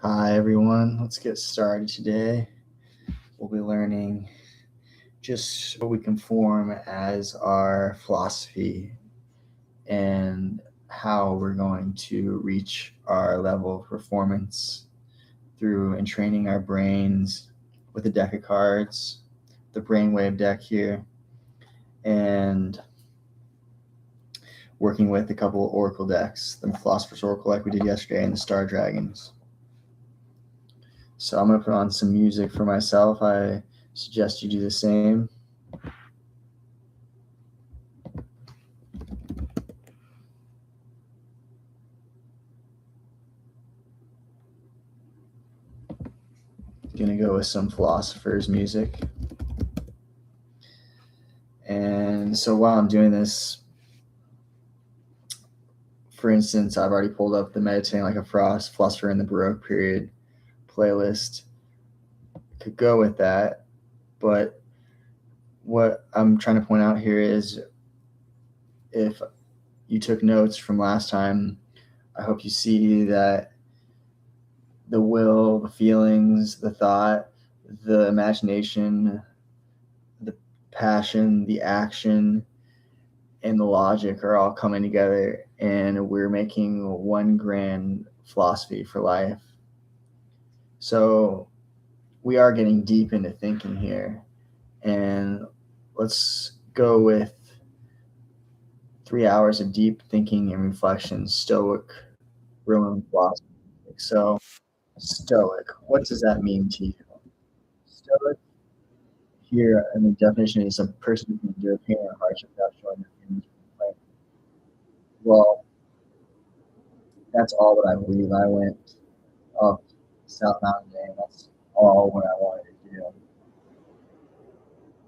Hi, everyone. Let's get started today. We'll be learning just what we can form as our philosophy and how we're going to reach our level of performance through entraining our brains with a deck of cards, the brainwave deck here, and working with a couple of oracle decks, the Philosopher's Oracle like we did yesterday, and the Star Dragons. So I'm going to put on some music for myself. I suggest you do the same. Gonna go with some philosophers music. And so while I'm doing this, for instance, I've already pulled up the Meditating Like a Frost Philosopher in the Baroque Period playlist. Could go with that, but what I'm trying to point out here is if you took notes from last time, I hope you see that the will, the feelings, the thought, the imagination, the passion, the action, and the logic are all coming together, and we're making one grand philosophy for life. So we are getting deep into thinking here, and let's go with 3 hours of deep thinking and reflection, Stoic Roman philosophy. So, Stoic, what does that mean to you? Stoic here, I mean, definition is a person who can endure pain or hardship without showing their feelings or complaint. Well, that's all that I believe. I went up South Mountain Day, and that's all what I wanted to do.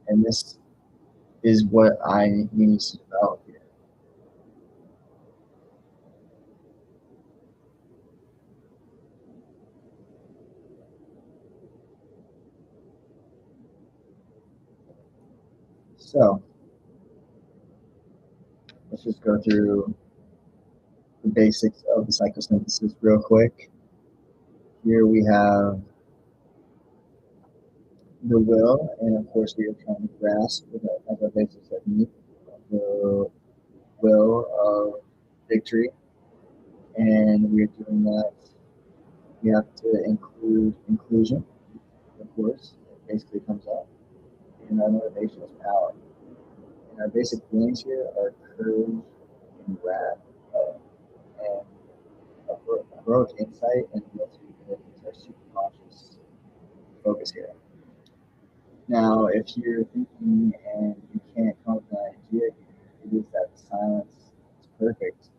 And this is what I need to develop here. So let's just go through the basics of the psychosynthesis real quick. Here we have the will, and of course we are trying to grasp as our basic technique the will of victory, and we're doing that. We have to include inclusion, of course. It basically comes up, and our motivation is power. And our basic feelings here are courage and wrath, and a heroic insight and will to be good is our superconscious focus here. Now, if you're thinking and you can't come up with an idea here, it is that silence is perfect.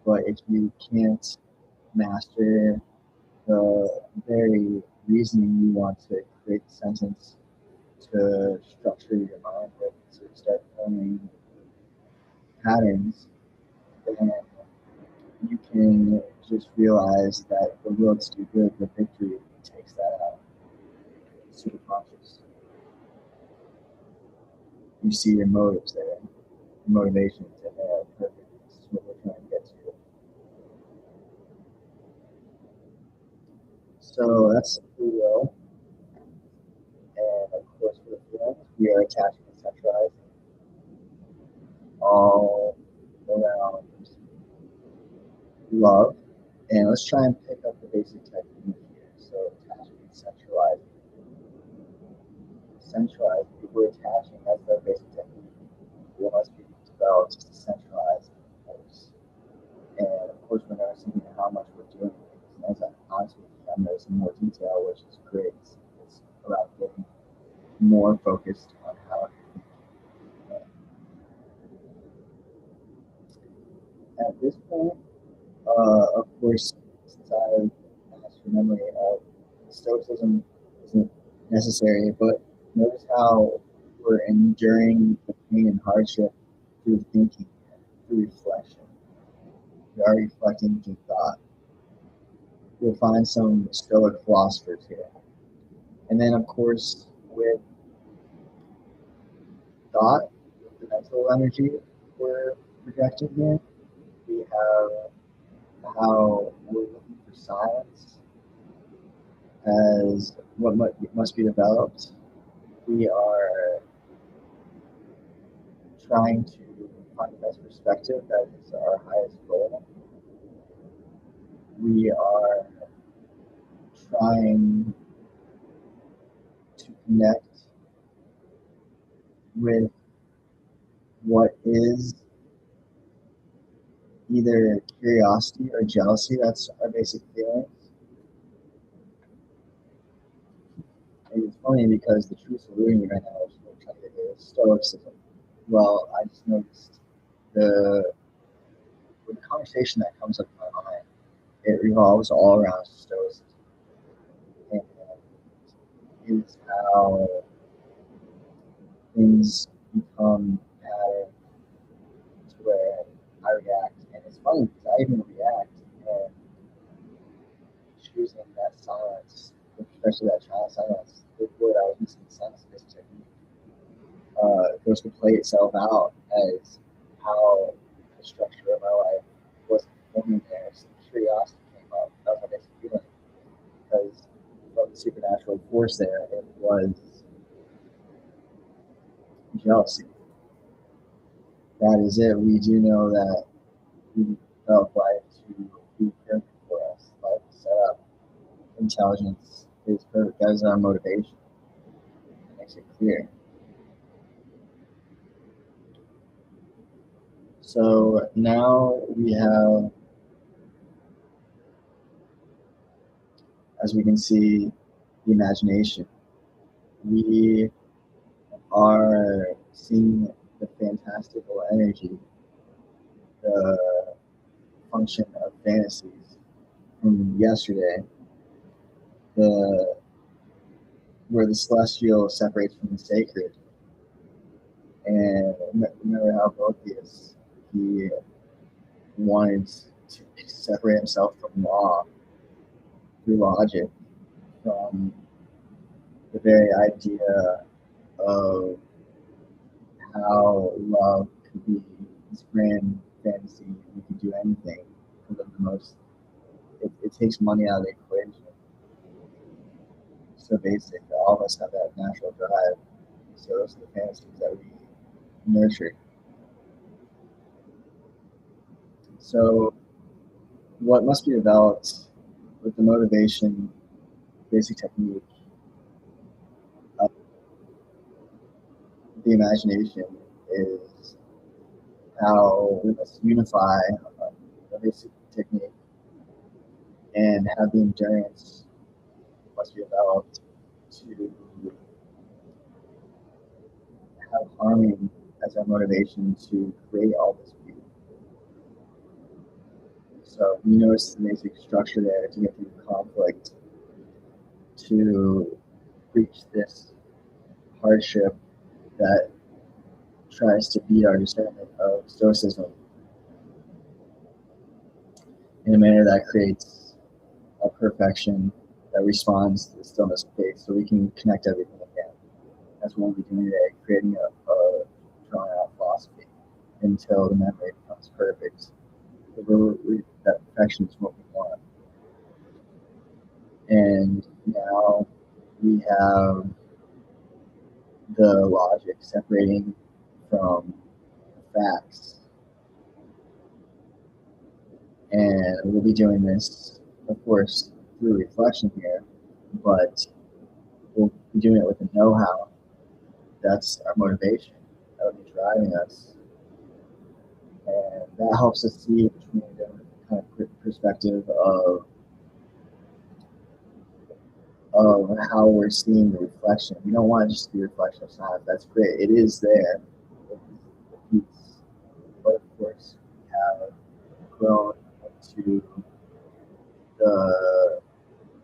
But if you can't master the very reasoning you want to create the sentence to structure your mind with, to start forming patterns, then you can just realize that the will to do good, the victory takes that out. Super conscious. You see your motives there, your motivations, and they're perfect. This is what we're trying to get to. So that's the will. And of course, for the feelings, we are attaching and centralizing all around love. And let's try and pick up the basic technique here. So attaching and centralizing. Centralizing, if we're attaching, that's our basic technique. We must be developed just to centralize those. And of course, we're noticing how much we're doing things. And as I'm honest with you, I'm noticing more detail, which is great. It's about getting more focused on how you're thinking. At this point, of course, since I asked for memory, stoicism isn't necessary, but notice how we're enduring the pain and hardship through thinking, through reflection. We are reflecting through thought. We'll find some Stoic philosophers here. And then, of course, with thought, the mental energy we're projecting here, we have how we're looking for silence, as what must be developed. We are trying to find the best perspective. That is our highest goal. We are trying to connect with what is either curiosity or jealousy. That's our basic feelings. And it's funny because the truth eluding me right now is we're trying to get rid of stoicism. Well, I just noticed the with the conversation that comes up in my mind, it revolves all around stoicism. And it's how things become pattern to where I react. And it's funny because I even react and choosing that silence, especially that child silence, the word I was using, silence is technique, goes to play itself out as how the structure of my life was forming there. Some curiosity came up. That was my basic feeling. Because from the supernatural force there, it was jealousy. That is it. We do know that we felt life to be perfect for us. Life is set up. Intelligence is perfect. That is our motivation. It makes it clear. So now we have, as we can see, the imagination. We are seeing the fantastical energy, the function of fantasies from yesterday, the where the celestial separates from the sacred. And remember how Boethius, he wanted to separate himself from law through logic, from the very idea of how love could be this grand fantasy. We could do anything for the most. It takes money out of the equation. So basic. All of us have that natural drive. So those are the fantasies that we nurture. So what must be developed with the motivation, basic technique of the imagination is how we must unify the basic technique and have the endurance must be developed to have harmony as our motivation to create all this beauty. So you notice the basic structure there to get through conflict, to reach this hardship that tries to beat our discernment of stoicism in a manner that creates a perfection that responds to the stillness of faith so we can connect everything again. That's what we'll be doing today, creating a drawn out philosophy until the memory becomes perfect. That perfection is what we want. And now we have the logic separating from facts. And we'll be doing this, of course, through reflection here, but we'll be doing it with the know-how. That's our motivation. That will be driving us. And that helps us see between a different kind of perspective of how we're seeing the reflection. We don't want to just be a reflection of science. That's great. It is there. But of course, we have grown into the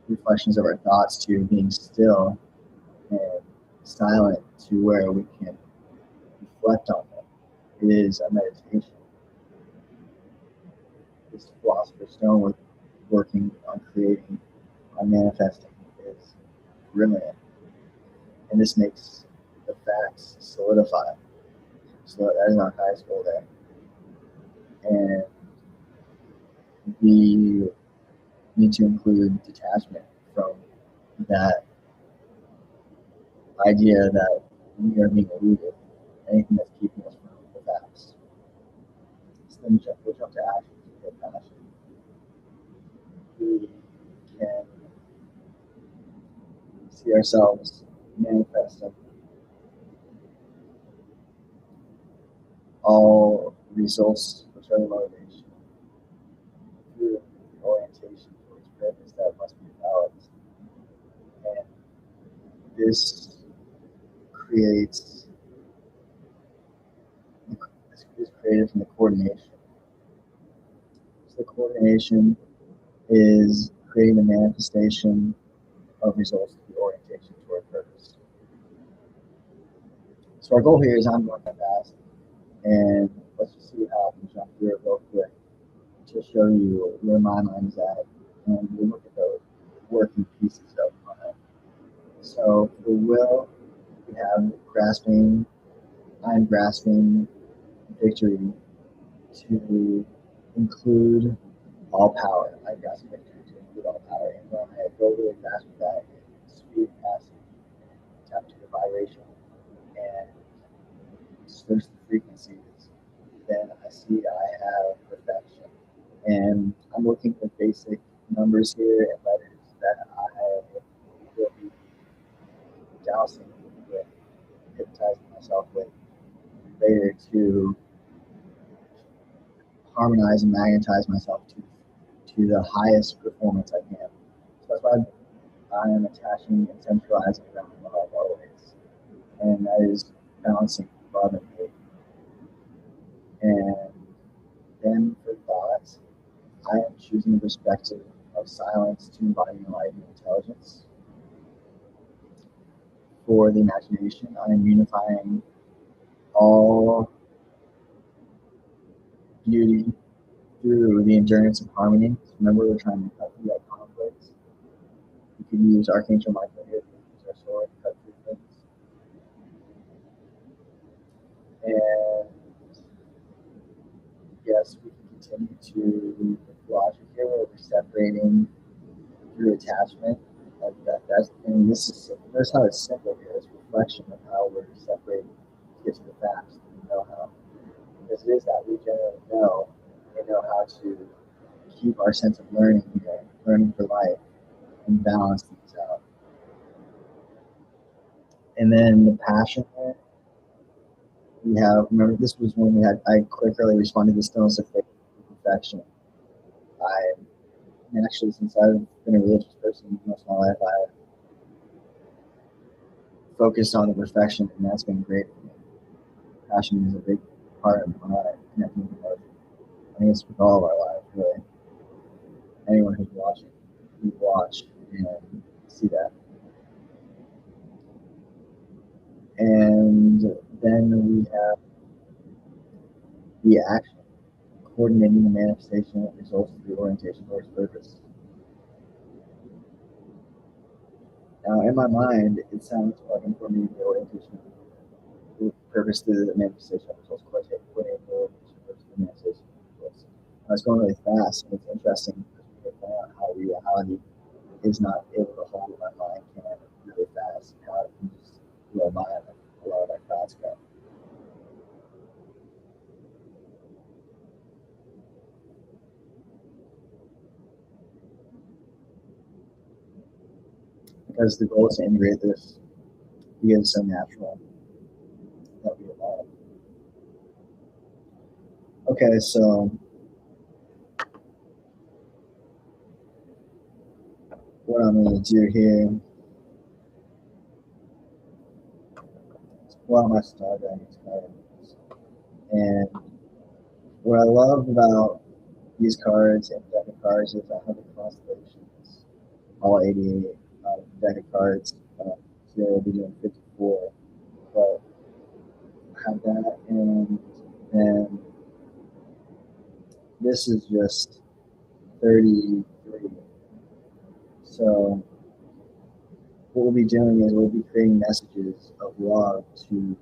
reflections of our thoughts to being still and silent to where we can reflect on them. It is a meditation. This philosopher's stone working on creating, on manifesting is brilliant. And this makes the facts solidify. So that is our highest goal there. And we need to include detachment from that idea that we are being eluded, anything that's keeping us from the facts. So then we'll jump to action, to passion. We can see ourselves manifesting all results which are the motivation through the orientation towards purpose that must be balanced. And this creates this is created from the coordination. So the coordination is creating the manifestation of results through orientation toward purpose. So our goal here is I'm going that fast, and let's just see how I can jump through it real quick to show you where my mind is at, and we'll look at the working pieces of mine. So for the will, we have grasping, I'm grasping victory to include all power. I grasp victory to include all power. And when I go really fast with that, speed passing, tap to the vibration, and search the frequencies, then I see I have perfection. And I'm looking for basic numbers here and letters that I will be dousing with, hypnotizing myself with later to harmonize and magnetize myself to the highest performance I can. So that's why I am attaching and centralizing around love always. And that is balancing love and hate. And then for thoughts, I am choosing the perspective of silence to embody enlightenment and intelligence. For the imagination, I am unifying all beauty through the endurance of harmony. Remember, we're trying to cut through that conflict. We could use Archangel Michael here to use our sword to cut through things. And yes, we can continue to logic here where we're separating through attachment. And this is notice how it's simple here. It's reflection of how we're separating to get to the facts. We know how. Because it is that we generally know. We know how to keep our sense of learning here, learning for life, and balance these out. And then the passion here, we have, remember this was when we had, I quickly responded to stillness of faith and perfection. And actually, since I've been a religious person most of my life, I focused on the perfection, and that's been great for me. Passion is a big part of my connecting with emotion. I think it's with all of our lives, really. Anyone who's watching, you watch and see that. And then we have the action, coordinating the manifestation of results through orientation towards purpose. Now, in my mind, it sounds like I'm coordinating the orientation of purpose through the manifestation of results, coordinating the orientation towards the manifestation of results. I was going really fast, and it's interesting because we can find out how reality is not able to hold what my mind can really fast, and how it can just blow by a lot of our thoughts go. Because the goal is to integrate this because it's so natural that we evolve. Okay, so what I'm going to do here is pull out my star dragons cards. And what I love about these cards and deck of cards is I have the constellations, all 88 deck of cards. Today we'll be doing 54, but I have that, and then this is just 33. So what we'll be doing is we'll be creating messages of love to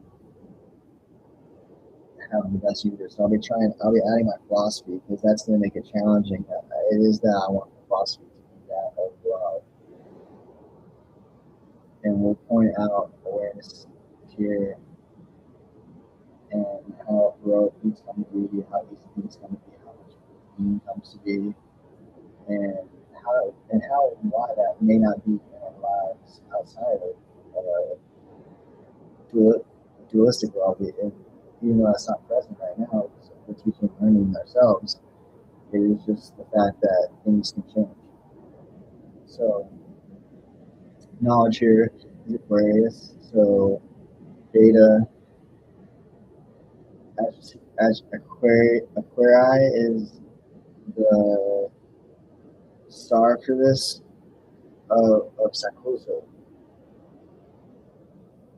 have the best universe. So I'll be adding my philosophy because that's going to make it challenging. It is that I want the philosophy to be that of love. and we'll point out awareness here and how heroic things come to be, how easy things come to be, how much meaning comes to be, and how and why that may not be in our lives outside of a dual, dualistic world. Even though that's not present right now, because we're teaching and learning ourselves, it is just the fact that things can change. So knowledge here is Aquarius. So data as Aquarii is the star for this of psychosis.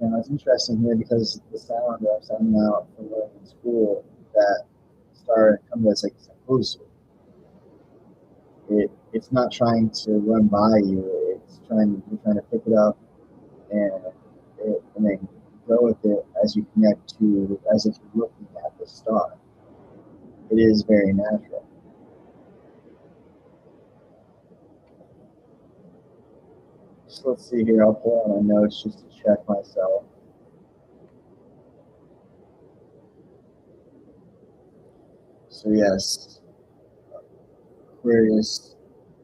And it's interesting here because the sound that I'm sounding out from learning in school, that star comes as like psychosis. It's not trying to run by you. You're trying to pick it up and and then go with it as you connect to as if you're looking at the star. It is very natural. So let's see here. I'll pull out my notes just to check myself. So yes, Aquarius,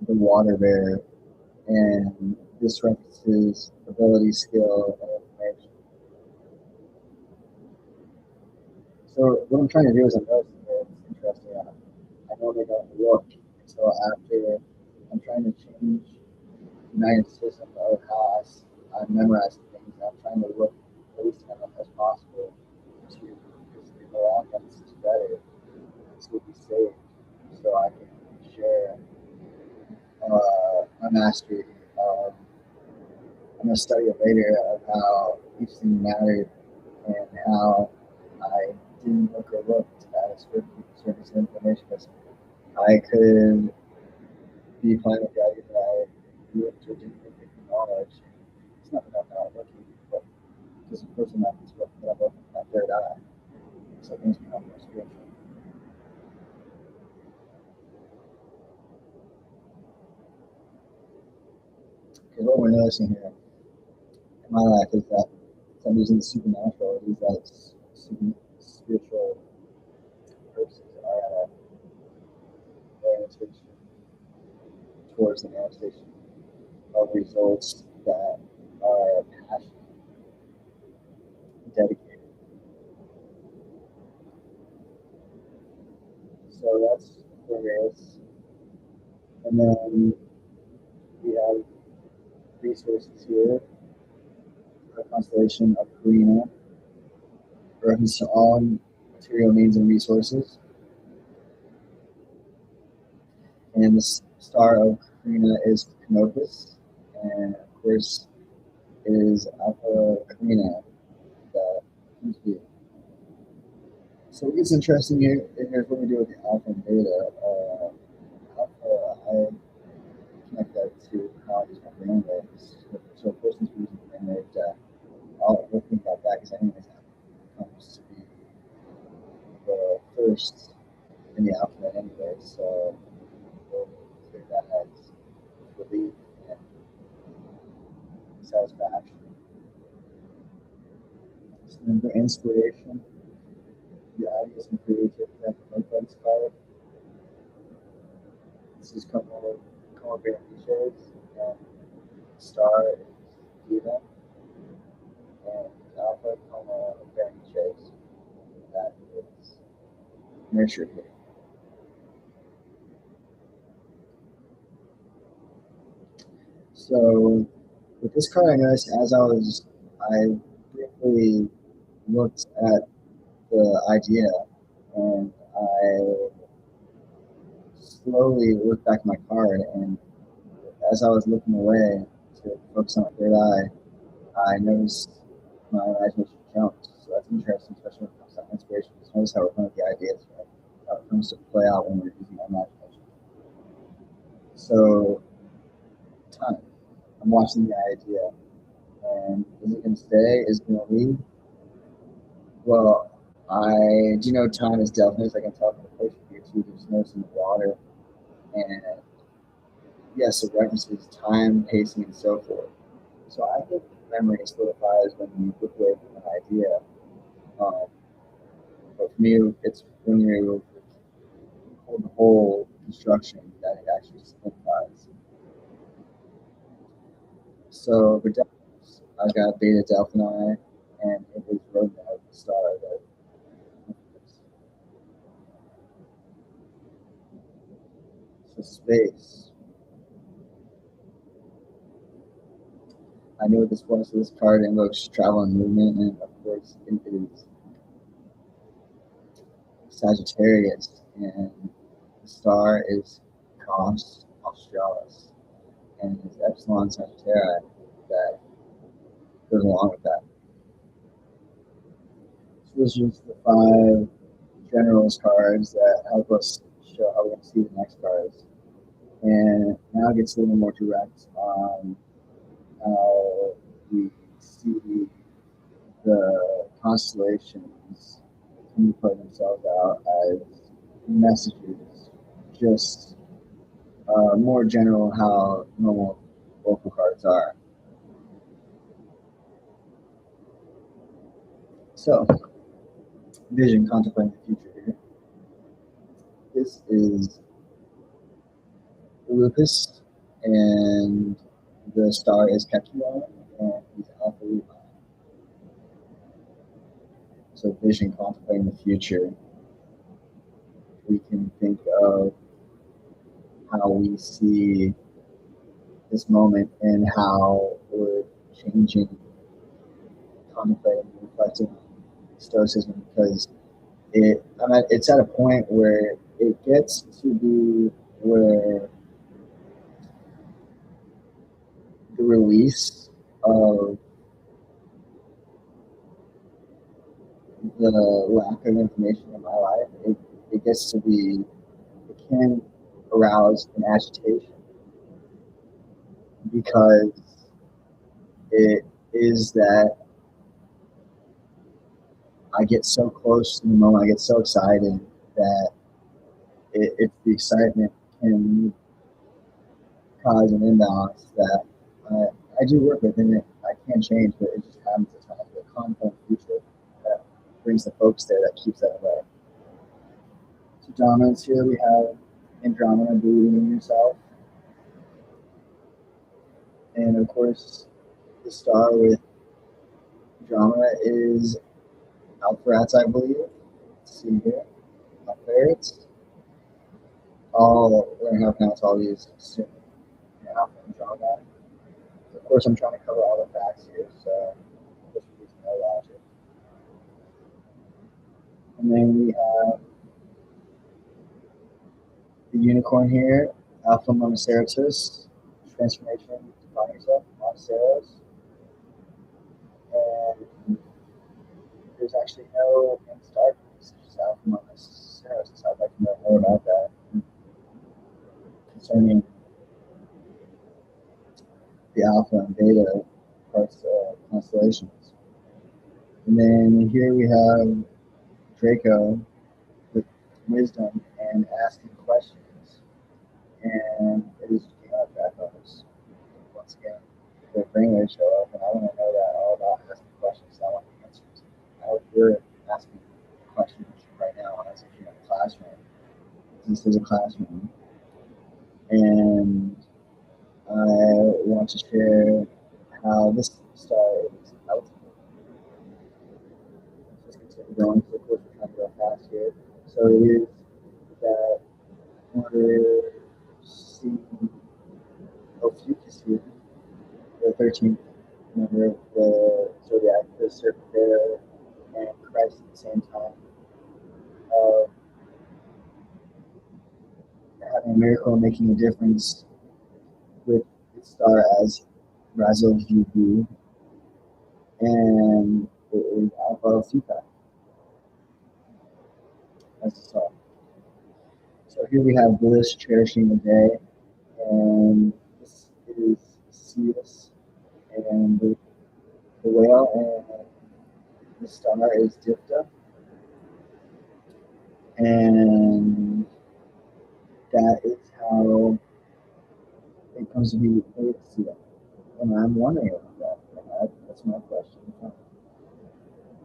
the water bear, and this references ability, skill, and information. So what I'm trying to do is I'm noticing that it's interesting. I normally don't look until after I'm trying to change the magnetism of how I memorize things. I'm trying to look at least as possible to because the more outcomes is better. This will be saved so I can share my mastery. Um, I'm going to study it later of how each thing mattered and how I didn't look or looked at certain information because I could be fine with the idea that I looked or didn't look at knowledge. It's not that I'm not looking, but just a person that is looking that I'm looking at my third eye. So things become more spiritual. Because what we're noticing here in my life is that some using the supernatural, it is that spiritual purposes are at a orientation towards the manifestation of results that are passionate, dedicated. So that's Aquarius. And then we have resources here, a constellation of Karina, reference to all material means and resources. And the star of Karina is Canopus, and of course is Alpha Karina, the interview. So it's interesting here. Here's what we do with the alpha and beta. Alpha, I connect that to how I use my brainwaves. So a person's using brainwaves that I'll think about that because anyways that comes to be the first in the alphabet anyway. So we'll take that as relief and satisfaction. So then for inspiration, the ideas and creativity that the Focus card. This is como beneficiaries and star is Diva and alpha como beneficiaries. That is nurture here. So with this card, I noticed I briefly looked at the idea and I slowly looked back at my card. And as I was looking away to focus on my third eye, I noticed my imagination jumped. So that's interesting, especially when it comes to inspiration. Just notice how we're playing with the ideas, right? How it comes to play out when we're using our imagination. So, time. I'm watching the idea. And is it going to stay? Is it going to leave? Well, I do know time is definitely, as I can tell from the picture here too, there's notes in the water. And yes, it references time, pacing, and so forth. So I think memory solidifies when you look away from an idea. Um, but for me, it's when you hold the whole construction that it actually solidifies. So for Delphos, I got Beta Delphini, and it is roadmap of the star that so space. I know what this was. So this card invokes travel and movement, and of course it is Sagittarius, and the star is Cos Australis, and it's Epsilon Sagittarii that goes along with that. So this is the five generals cards that help us show how we're going to see the next cards. And now it gets a little more direct on how we see the constellations can play themselves out as messages, just more general how normal vocal cards are. So, vision, contemplating the future. This is Lupus, and the star is Kekion, and he's Alpha Levi. So, vision, contemplating the future. We can think of how we see this moment and how we're changing, contemplating, reflecting on Stoicism, because it's at a point where it gets to be where the release of the lack of information in my life, it gets to be, it can arouse an agitation because it is that I get so close to the moment, I get so excited that it's the excitement can cause an imbalance that I do work with, and I can't change, but it just happens to time the conflict future that brings the focus there that keeps that away. So dominance here we have Andromeda, believing in yourself, and of course the star with Andromeda is Alpharats, I believe. Let's see here, Alpharats. I'll learn how to pronounce all these soon. Alpha Andromeda. Of course, I'm trying to cover all the facts here, so just use no logic. And then we have the unicorn here, Alpha Monoceratus, transformation, define yourself, Monoceros. And there's actually no in star for this, it's just Alpha Monoceratus. So I'd like to know more about that concerning the Alpha and Beta parts of constellations. And then here we have Draco with wisdom and asking questions. And it is back office. Once again, the brainwaves show up, and I want to know that all about asking questions. I want the answers. I hope you're asking questions right now as if you're in a classroom. This is a classroom. And I want to share how this star is out. Just continue going. So, of course, we're trying to go fast here. So, it is that we're seeing Ophiuchus here, the 13th member of the zodiac, the serpent bearer, and Christ at the same time, of having a miracle, making a difference with its star as Razo Vubu, and it is Alpha Theta as the star. So here we have bliss, cherishing the day, and this is Cetus, and the whale, and the star is Dipta, and that is how it comes to be Cetus. And I'm wondering about that. That's my question.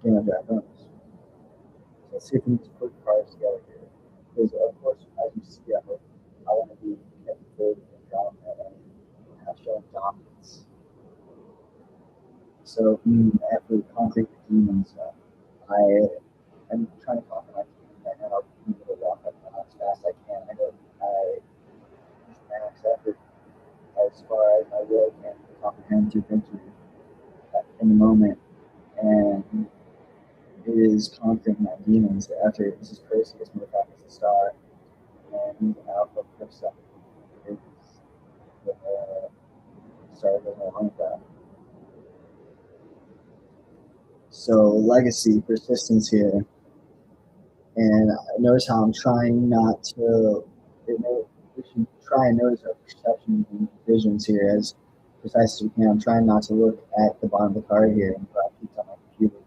Game of Dragons. Let's see if we can just put cards together here. Because of course, as you see, I want to be capable and dominant and have shown dominance. So after conquering the demons, I am trying to conquer my demons and I'll be able to walk up as fast as I can. I know I max effort as far as I will can to comprehend to victory in the moment. And it is conquering my demons after this is Perseus, miraculous star, and Alpha Persa is the star that I want that. So legacy, persistence here, and notice how I'm trying not to. We should try and notice our perceptions and visions here as precise as we can. I'm trying not to look at the bottom of the card here and graph keeps on my computer.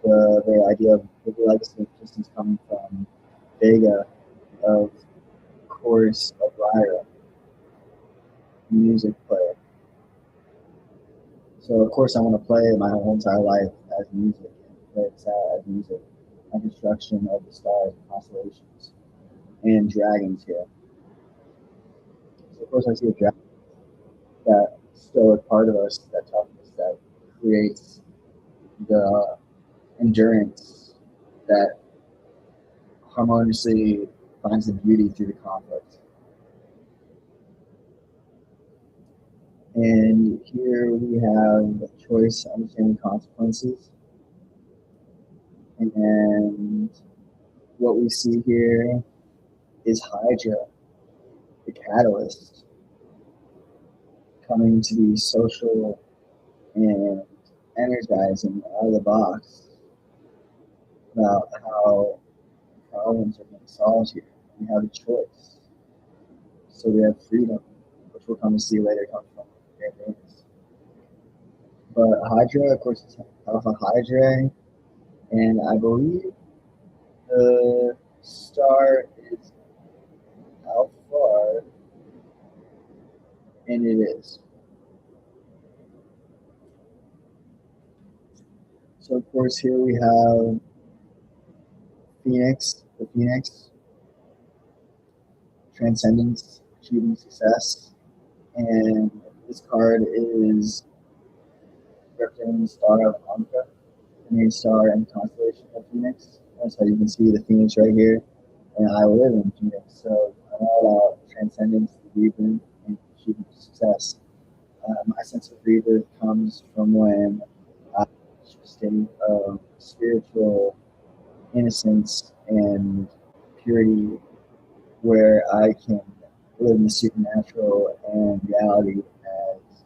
The idea of the legacy and persistence coming from Vega of course of Lyra, music player. So of course I want to play it my whole entire life as music, and play it as music, and construction of the stars, constellations, and dragons here. So of course I see a dragon, that stoic part of us, that toughness that creates the endurance that harmoniously finds the beauty through the conflict. And here we have choice, understanding consequences. And what we see here is Hydra, the catalyst, coming to be social and energizing out of the box about how problems are being solved here. We have a choice. So we have freedom, which we'll come to see later comes from Great Davis. But Hydra, of course, is Alpha Hydra, and I believe the star is Alpha, and it is. So of course here we have Phoenix, the Phoenix, transcendence, achieving success, and this card is representing the star of Anka, the main star and constellation of Phoenix. That's how you can see the Phoenix right here, and I live in Phoenix, so I'm all about transcendence, rebirth, and achieving success. My sense of rebirth comes from when I reach a state of spiritual innocence and purity where I can live in the supernatural and reality as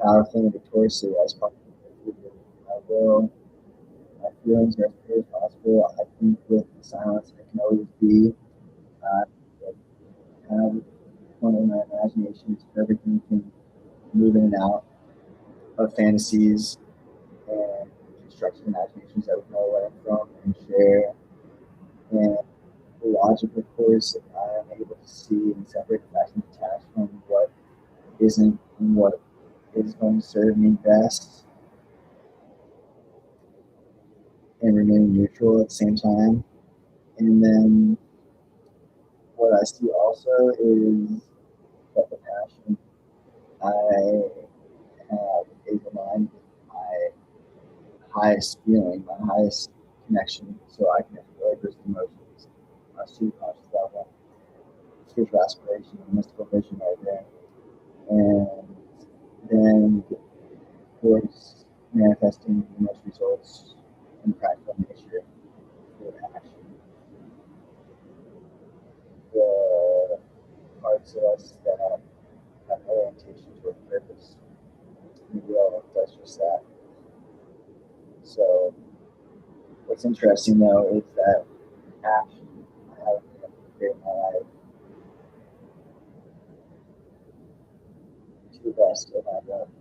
powerfully and victoriously as possible. I will, my feelings are as pure as possible. I think with silence, I can always be. I have one of my imaginations for everything can move in and out of fantasies and constructive imaginations that we know where I'm from and share. And the logic, of course, I am able to see and separate the facts and detach from what isn't and what is going to serve me best and remain neutral at the same time. And then what I see also is that the passion I have is aligned with my highest feeling, my highest connection, so I can explore those emotions, my superconscious level, spiritual aspiration, and mystical vision right there. And then, of course, manifesting the most results in practical nature through action. The parts of us that have orientation toward purpose, the will does just that. So, what's interesting though is that action I haven't been able to create in my life to the best of my ability.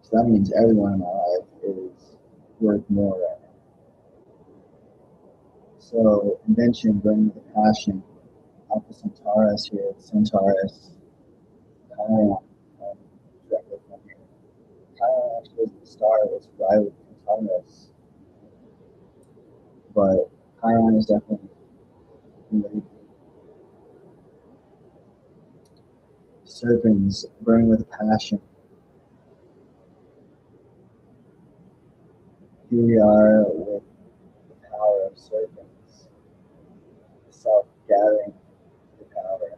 So that means everyone in my life is worth more right now. So invention, burning with a passion, Alpha Centaurus here, Centaurus, Chiron, directly from here. Chiron actually is the star that's right with Antares, but Chiron is definitely related. Serpents burning with passion. Here we are with the power of serpents, self-gathering the power.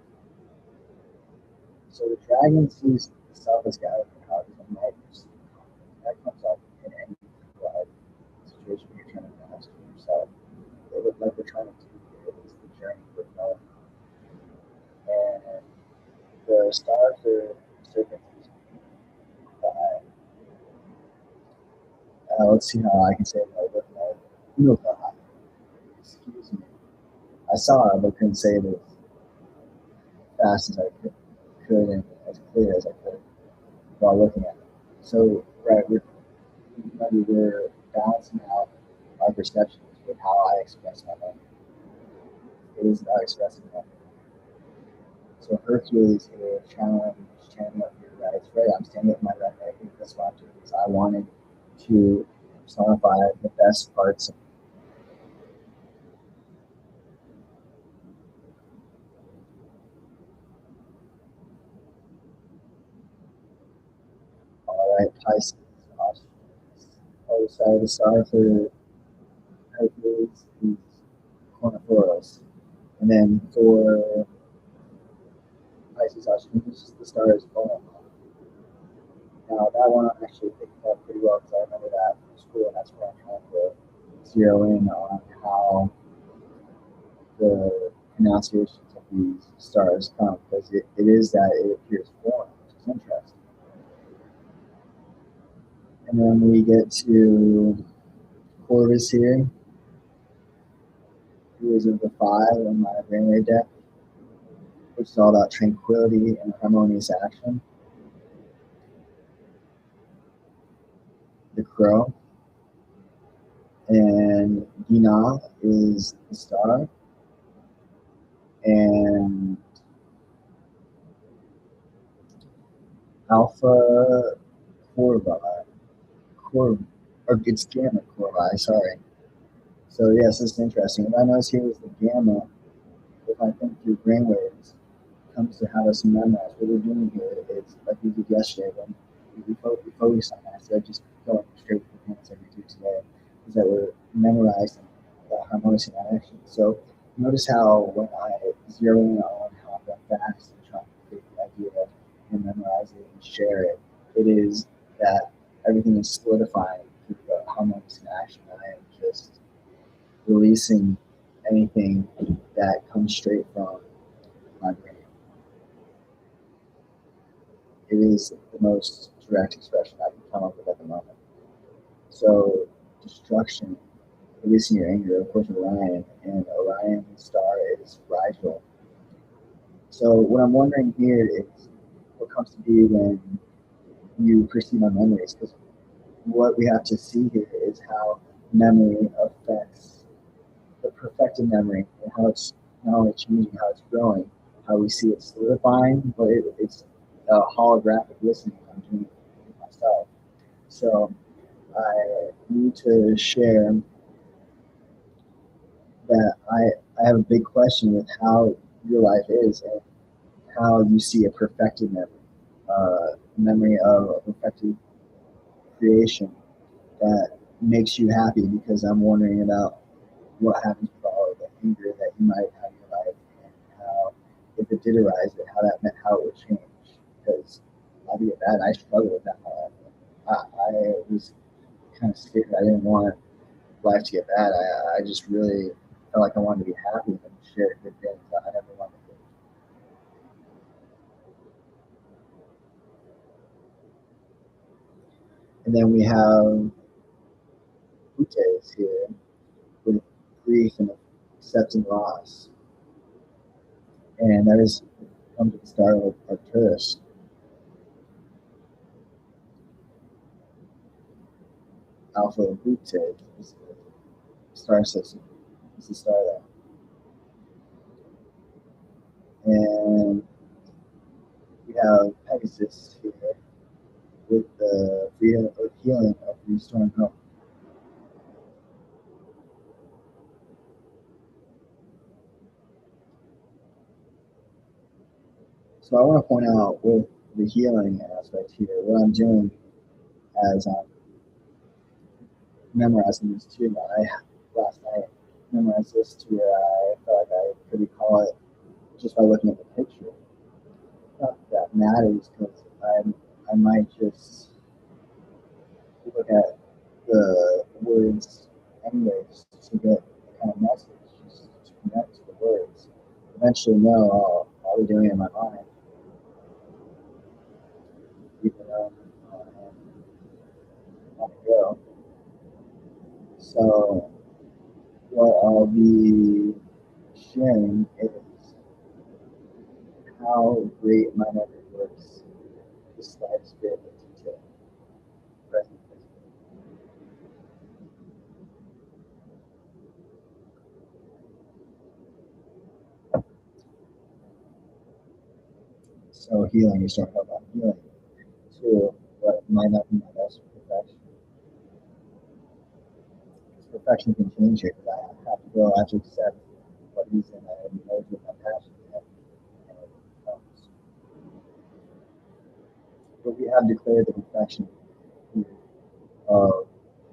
So the dragon sees the self as gathering power as a night. That comes up in any life situation where you're trying to master yourself. It look like we're trying to do here is the journey we're going. And the star for serpents is the eye. Let's see how I can say it over no, excuse me. I saw it but couldn't say it as fast as I could and as clear as I could while looking at it. So, right, we're balancing out our perceptions with how I express my memory. It is about expressing memory. So Hercules here, channeling up your right. It's right. I'm standing with my right leg. That's why I'm doing this. I wanted to personify the best parts of all right, Pisces. Oh, sorry, the star for Hercules is Cornophoros. And then for Pisces Oceanus, the star is Poem. Now, that one I actually picked up pretty well because I remember that from school, and that's where I'm trying to zero in on how the pronunciations of these stars come, because it is that it appears foreign, which is interesting. And then we get to Corvus here, who is of the five in my brainwave deck, which is all about tranquility and harmonious action. The crow. And Dina is the star. And Alpha Corvi, or it's Gamma Corvi, sorry. So yes, it's interesting. What I notice here is the gamma, if I think through brainwaves, comes to how us memorize. What we're doing here is like we did yesterday when we focus on that instead of just going straight to the hands like we do today, is that we're memorizing the harmonious interaction. So notice how when I zero in on how fast and trying to create the idea and memorize it and share it, it is that everything is solidifying through the harmonious interaction. I am just releasing anything that comes straight from my brain. It is the most direct expression I can come up with at the moment. So, destruction, releasing your anger, of course, Orion, and Orion's star is Rigel. So, what I'm wondering here is what comes to be when you perceive my memories, because what we have to see here is how memory affects the perfected memory and how it's not only changing, how it's growing, how we see it solidifying, but it's a holographic listening. I'm doing it myself. So I need to share that I have a big question with how your life is and how you see a perfected memory of a perfected creation that makes you happy, because I'm wondering about what happens with all of the anger that you might have in your life and how, if it did arise, how that meant how it would change. Because I'll be bad, I struggle with that in my life. I was kind of scared. I didn't want life to get bad. I just really felt like I wanted to be happy and share good things. I never wanted to. And then we have Utes here with grief and accepting loss. And that is comes at the start of Arcturus. Alpha Butte is the star system. It's the star there. And we have exists here with the healing of restoring hope. So I want to point out with the healing aspect here, what I'm doing as I'm memorizing this too. Last night memorized this to where I felt like I could recall it just by looking at the picture. Not that matters because I might just look at the words anyways to get the kind of message, just to connect to the words. Eventually, no, I'll be doing it in my mind, even though I'm on the go. So, what I'll be sharing is how great my memory works, despite spirit of detail. Present. So, healing, you start talking about healing to what might not be my best perfection. Perfection can change here because I have to go. I have to accept what reason I merge with my passion and it comes. But we have declared the perfection of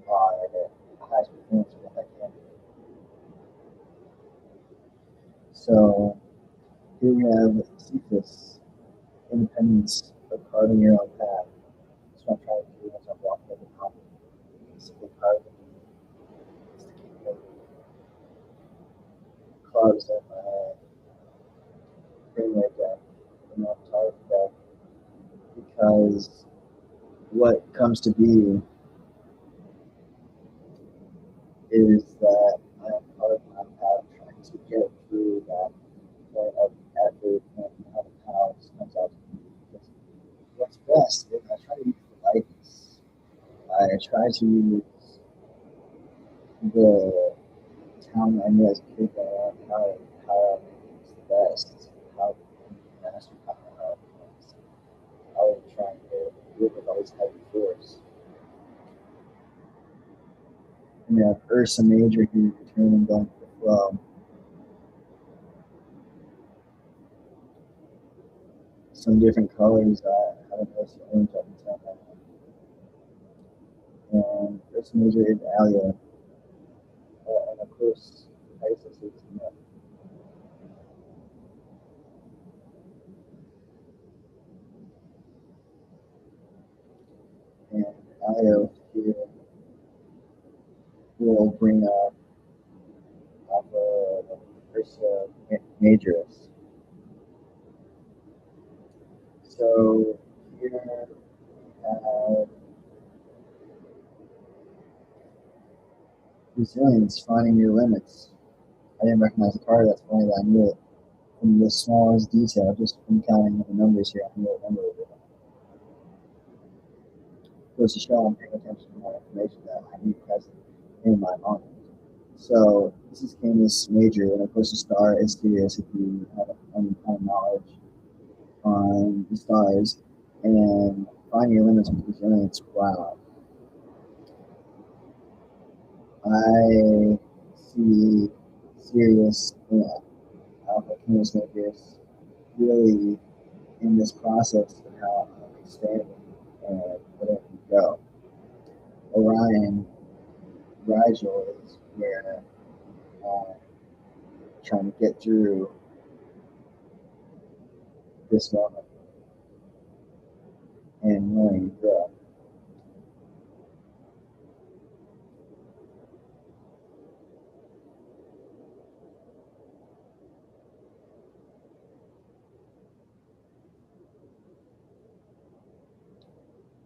our highest performance of what I can do. So here we have Cephas, independence of carving your own path. That's what I'm trying to do as I'm walking up the mountain. Simply carving clubs in my framework deck, target deck, because what comes to be is that I'm part of my path trying to get through that point of effort and how it comes out to be. Because what's best is I try to use politeness. I try to use the talent I knew as a kid that how it's the best, how master how I was trying to live with all this heavy force. And you have Ursa Major here returning going with the flow. Some different colors. I haven't noticed the orange up until now. And Ursa Major is Alia. And of course, Isis is Nut. And Alia here will bring up Alpha Ursa Majoris. So here we have resilience, finding your limits. I didn't recognize the card. That's funny that I knew it from the smallest detail, just from counting the numbers here. I knew what number it was. Goes to show I'm paying attention to more information that I need present in my mind. So this is Canis Major, and of course the star is Sirius if you have any kind of knowledge on the stars. And finding your limits with resilience, wow. I see Sirius and Alpha Canis Majors really in this process of how I'm expanding and letting it go. Orion, Rigel is where I'm trying to get through this moment and learning to grow.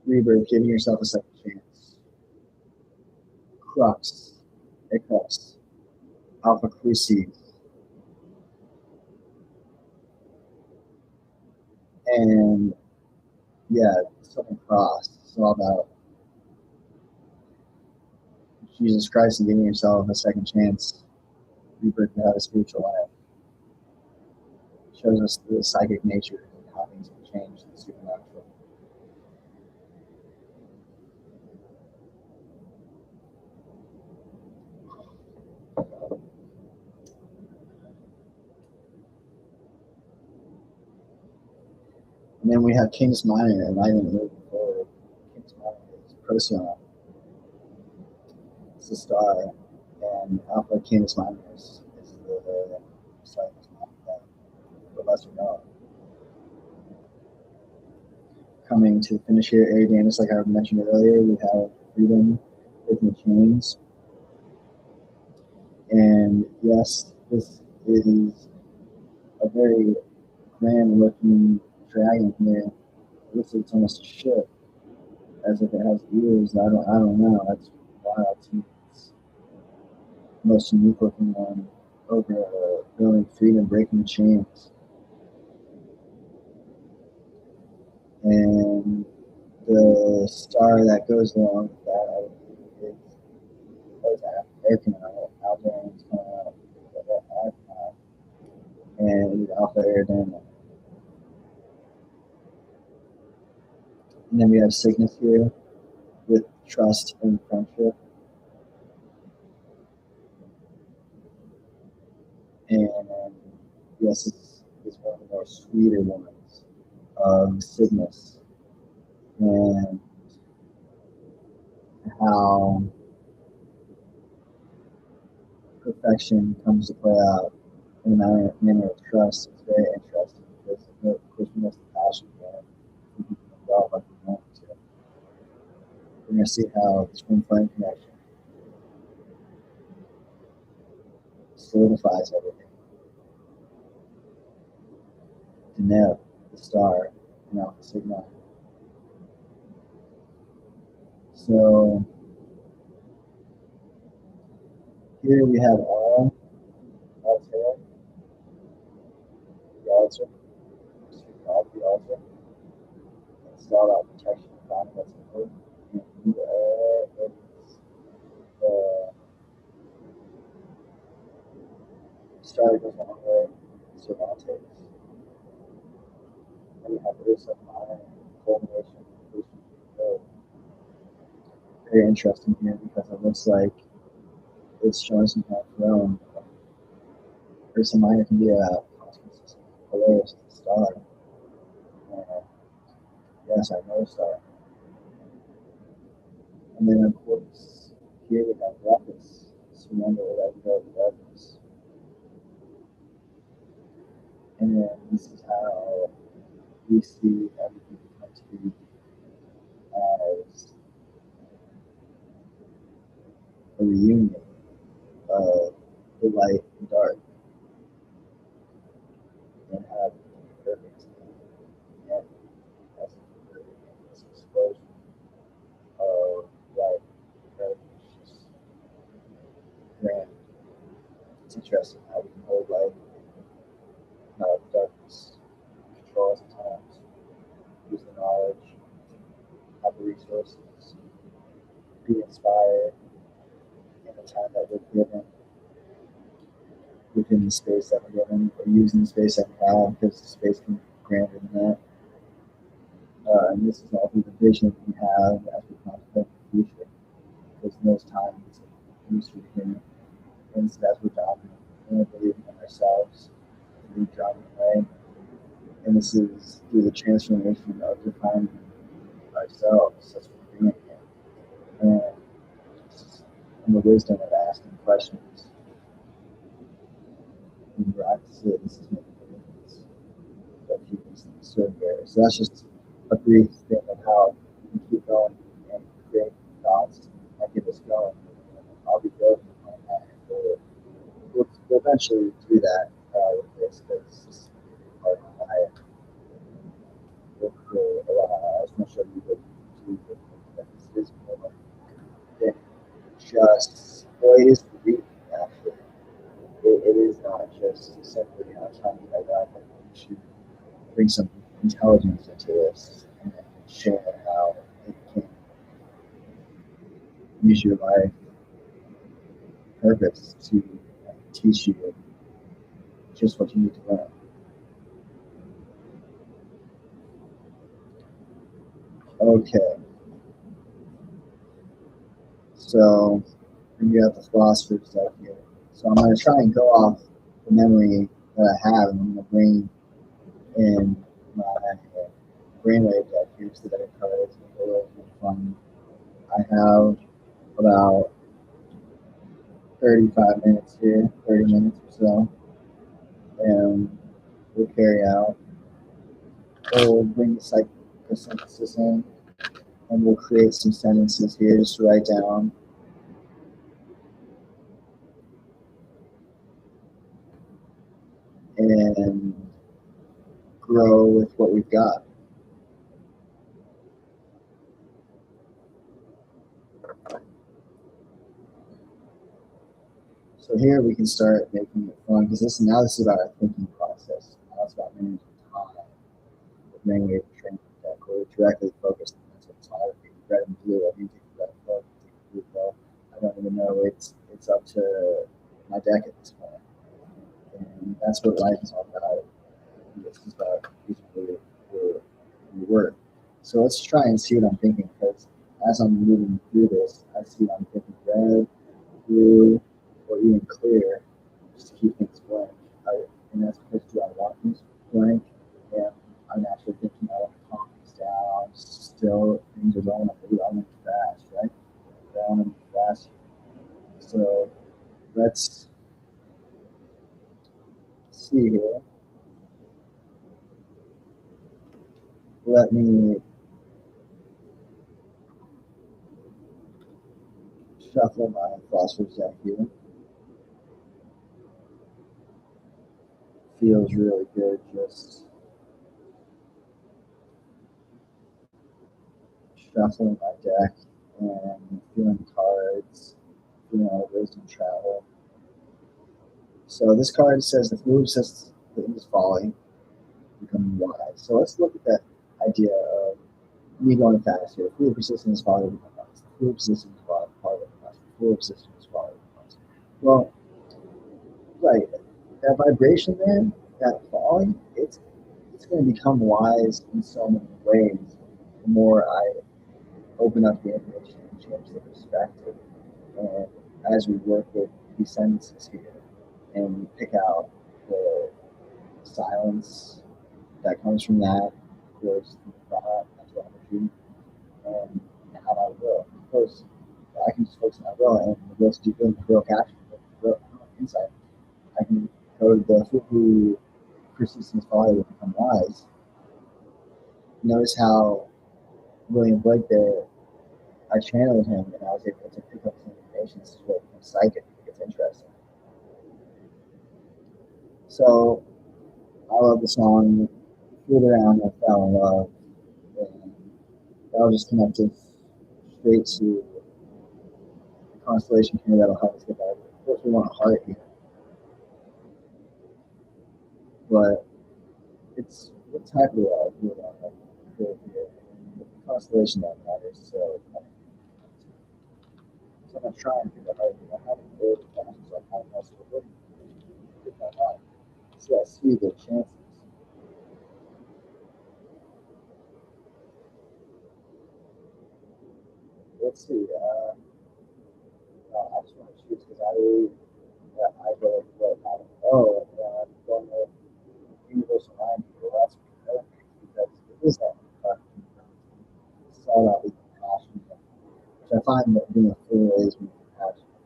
Rebirth, giving yourself a second chance. Crux, Eclipse, Alpha Crucis, and yeah, Southern Cross. It's all about Jesus Christ and giving yourself a second chance. Rebirth to have a spiritual life. It shows us the psychic nature and how things can change the supernatural. And then we have Canis Minor, and I didn't move forward. Canis Minor is Procyon. It's the star, and Alpha Canis Minor is the star that's not that, the lesser known. Coming to the finish here, Eridanus, like I mentioned earlier, we have freedom, breaking chains. And yes, this is a very grand looking dragon here. It looks like it's almost a ship, as if it has ears. I don't know. That's wild to me. It's the most unique looking one over really freedom, breaking chains. And the star that goes along with that is Arcanine. Alderan's coming out. And Alpha Aerodynamic. And then we have Cygnus here with trust and friendship. And yes, it's one of the more sweeter ones of Cygnus. And how perfection comes to play out in a manner of trust is very interesting because, of course, we know the passion there. We can develop like we want to. We're going to see how the twin flame connection solidifies everything. Deneb, the star, and Alpha Sigma. So here we have all Altair, the altar, the altar, installed out protection and confidence in hope. And star goes one way, Cervantes. And we have Ursa Minor, culmination, conclusion. Very interesting here because it looks like it's showing some kind of throne. Ursa Minor can be a cosmos, Polaris, star. And yes, I know star. And then, of course, here we have Ruckus. Surrender, let go of darkness. And then this is how we see everything come to be as a reunion of the light and dark and have perfect and as this explosion of light and dark. It's just grand. It's interesting how we can hold light and how darkness control us at times. Use the knowledge, have the resources, be inspired in the time that we're given, within the space that we're given, or using the space that we have, because the space can be grander than that. And this is all through the vision we have as we contemplate the future. Because most times it's used here, and so as we're driving, and believing in ourselves, we're driving away. And this is through the transformation of defining ourselves. That's what we're doing here. And the wisdom of asking questions. And practice it. This is making a difference. That humans serve there. So that's just a brief thing of how we can keep going and create thoughts and get us going. I'll be building on that. We'll eventually do that with this because this is part of my life. We'll create a lot. I was going to show you what you do with this is more than just, well, it is reading actually. It is not just simply trying to write out, but we should bring some intelligence into this and share how it can use your life purpose to teach you just what you need to learn. Okay. So you got the philosopher stuff here. So I'm going to try and go off the memory that I have, and I'm going to bring in my brainwave deck here so that it cards make it a little bit fun. I have about 35 minutes here, 30 minutes or so, and we'll carry out. We'll bring the psychosynthesis in, and we'll create some sentences here just to write down. And grow with what we've got. So here we can start making it fun because this is about our thinking process. Now it's about managing time. With brainwave training that we're directly focused on mental photography. Red and blue. I do take red and blue though. I don't even know. It's up to my deck at this point, and that's what life is all about. It's just about using your work. So let's try and see what I'm thinking because as I'm moving through this, I see I'm thinking red, blue, or even clear, just to keep things blank. And that's because do I want things blank? And I'm actually thinking I want to calm things down. Still, things are going up. I want to move fast, right? I want to move fast. So let's see here. Let me shuffle my philosopher's deck here. Feels really good just shuffling my deck and feeling cards, feeling all wisdom travel. So this card says the fool obsessed is folly, becoming wise. So let's look at that idea of me going fast here. The fool persistent is folly, becoming wise. The fool persistent is folly, becoming wise. The fool persistent is folly, becoming wise. Well, right, that vibration there, that folly, it's going to become wise in so many ways. The more I open up the information and change the perspective. And as we work with these sentences here and pick out the silence that comes from that, towards the thought, mental energy, and how I will. Of course, I can just focus on my will and the will to do good, the will capture, the will insight. I can go to the fool who persistence folly will become wise. Notice how William Blake there, I channeled him and I was able to pick up some information. This is where it becomes psychic. It gets interesting. So I love the song Fooled Around and Fell in Love. And that'll just connect us straight to the constellation here that'll help us get better. Of course, we want a heart here, but it's what type of love we want to feel here. The constellation that matters. So I'm going to try and figure out how to build the passions. Like how much we're looking with my mind. So I see the chances. Let's see. I just want to choose because I go with what I know, and I'm going with universal mind. Well, that's perfect because it is that. It's all about being passionate, which I find that being a fool is being passionate.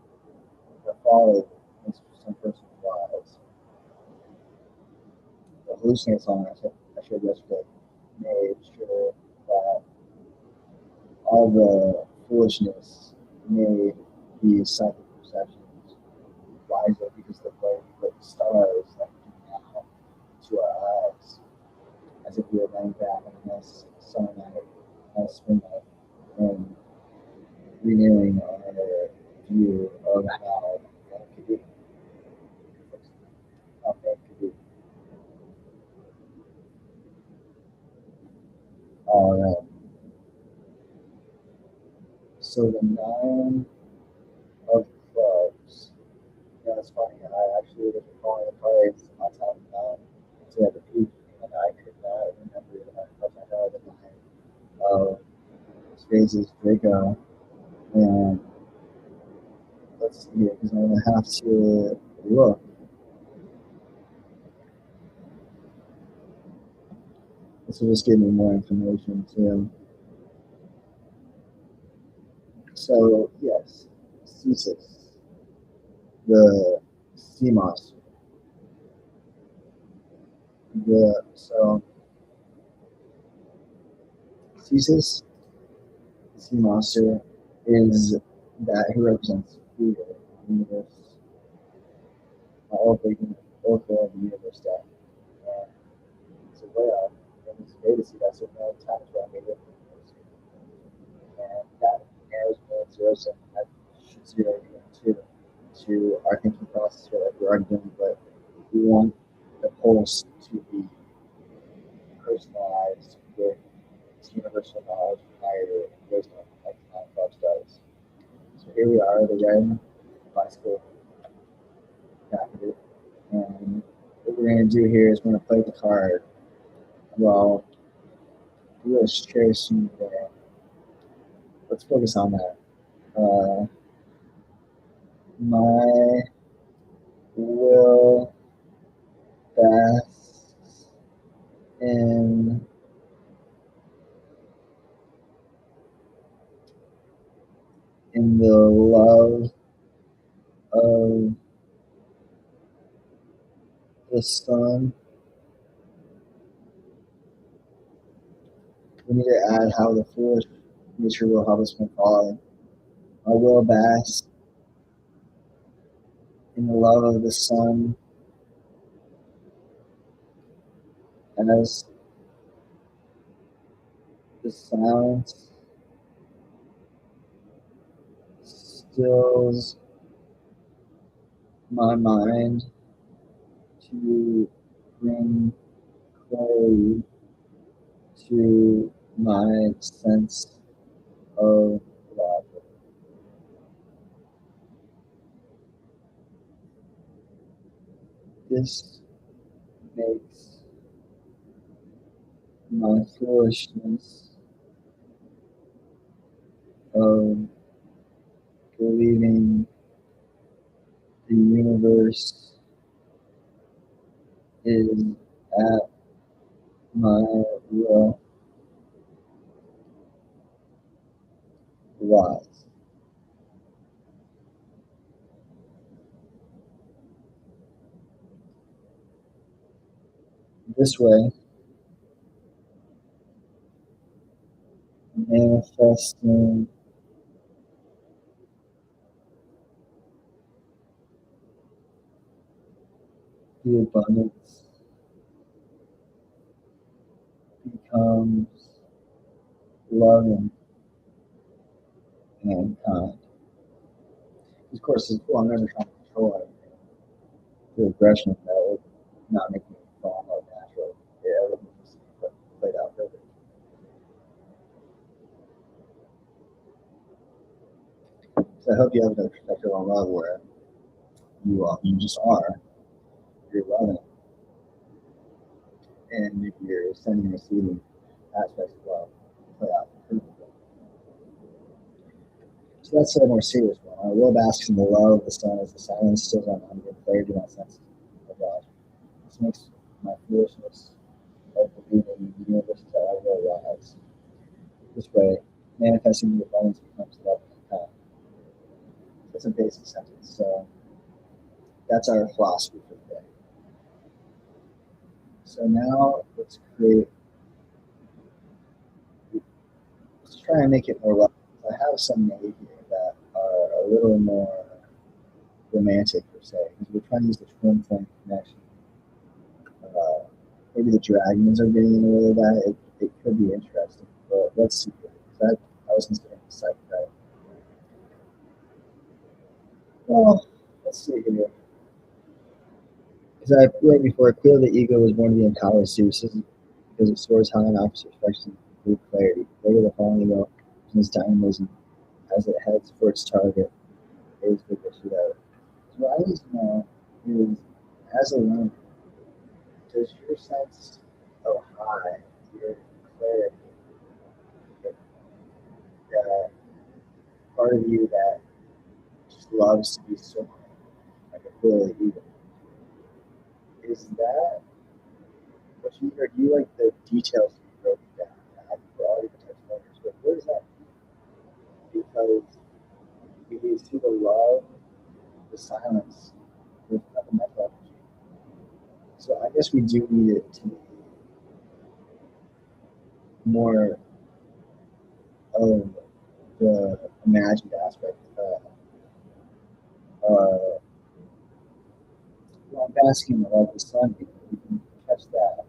The folly makes some person wise. The hallucinate song I showed yesterday made sure that all the foolishness made these psychic perceptions wiser because the way we put the stars that we do now to our eyes, as if we were laying back on a nice summer night, nice spring night, and renewing our view of how that could be, how that could be. All right. So the nine of clubs. Yeah, it's funny. I actually was calling the cards on top of nine to the peak, and I could not remember that because I know the nine of spaces Draco. And let's see here, because I'm going to have to look. The This will just give me more information too. So yes, Thesis, the sea monster. So Thesis, the sea monster, is that who represents fear, the universe, all of the universe stuff. And it's a whale, and it's great to see that so many times where I made it. And that narrows me zero seven that should zero even to our thinking process for like we're already doing, but we want the pulse to be personalized with universal knowledge and higher wisdom like the Nine Clubs does. So here we are, the red bicycle catheter, and what we're going to do here is we're going to play the card. Well, we will share soon there. Let's focus on that. My will bask in the love of the sun. We need to add how the foolish nature will help us from falling. I will bask in the love of the sun as the silence stills my mind to bring clarity to my sense of logic. This makes my foolishness of believing the universe is at my will wise. This way, manifesting the abundance becomes loving and kind. Of course, it's cool. I'm never trying to control it. The aggression that would not make me fall out natural. Yeah, it would just played out perfect. So I hope you have a perspective on love where you just are. You're loving and you're sending and receiving aspects of love play out perfectly. So that's a more serious one. I will bask in the love of the sun as the silence stills my mind with clarity to my sense of God. This makes my foolishness of believing the universe is that I will rise. This way, manifesting the abundance becomes love and kind. That's a basic sentence. So that's our philosophy for the day. So now let's try and make it more love. I have some made here that are a little more romantic per se, because we're trying to use the twin flame connection. Uh, Maybe the dragons are getting in the way of that. It could be interesting, but let's see. I was considering the psych right. Well, let's see here. Because I wrote before, clearly the ego was born to be empowered Zeus because it soars high in opposite directions with clarity. Later the fallen ego in its dynamism as it heads for its target is bigger together. So what I need to know is, as a learner, does your sense of high, your clarity, that part of you that just loves to be soaring, like a clearly ego, is that what you, or do you like the details what does that mean? Because we see the love, the silence, the fundamental energy. So I guess we do need it to be more of the imagined aspect. Well, basking in the love of the sun, we can catch that.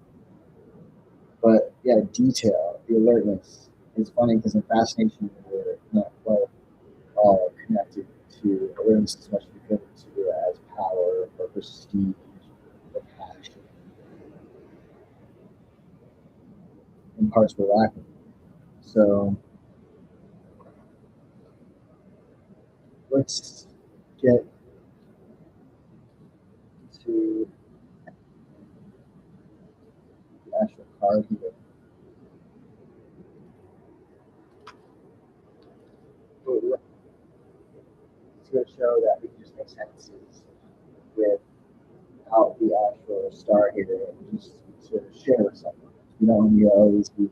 But yeah, detail, the alertness. It's funny because in fascination, we're not quite all connected to awareness as much as we could to as power or prestige or passion. In parts we're lacking. So let's get to the actual card here. It's going to show that we can just make sentences without the actual star here and just sort of share with someone. We don't need to always be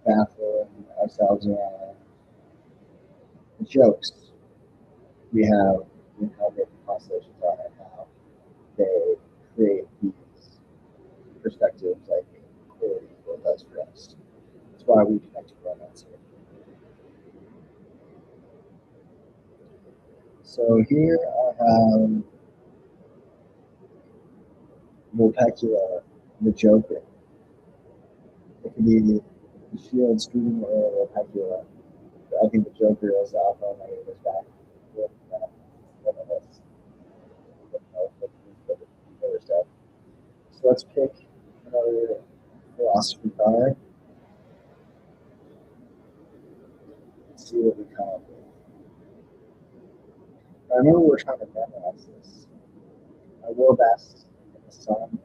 baffling ourselves around the jokes we have in how different constellations are and how they create these perspectives like clearly what does for us. That's why we connect to romance here. So here I have Vulpecula, the Joker. It could be the shield student or Vulpecula. I think the Joker is the alpha and omega is back with one of us. Other stuff. So let's pick another philosophy card and see what we come up with. I remember we're trying to memorize this. I will best in the sun,